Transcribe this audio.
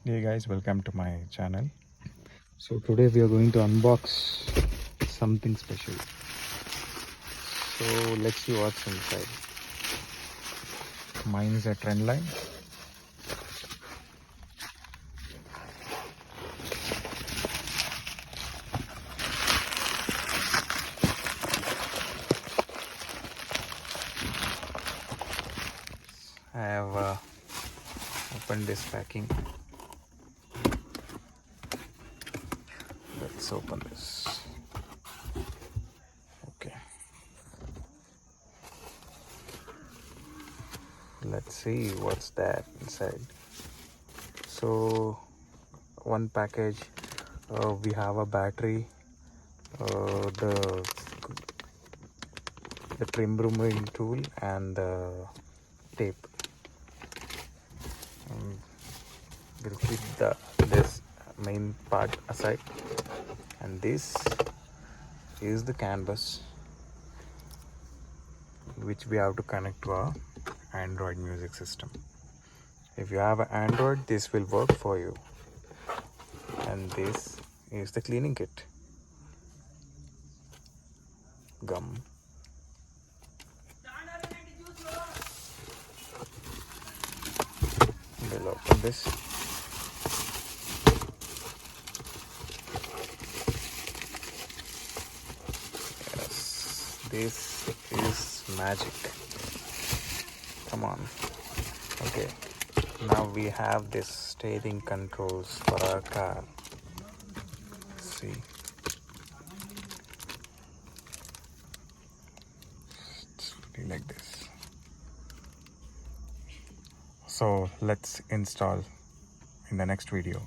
Hey guys, welcome to my channel. So today we are going to unbox something special. So let's see what's inside. Mine is a trendline. I have opened this packing. Let's open this. Okay. Let's see what's that inside. So one package, we have a battery, the trim removing tool, and the tape. We'll keep this main part aside, and this is the canvas which we have to connect to our Android music system. If you have an Android, this will work for you. And this is the cleaning kit. Gum. We'll open this. Yes, this is magic. Come on. Okay, now we have this steering controls for our car. See, it's really like this. So let's install in the next video.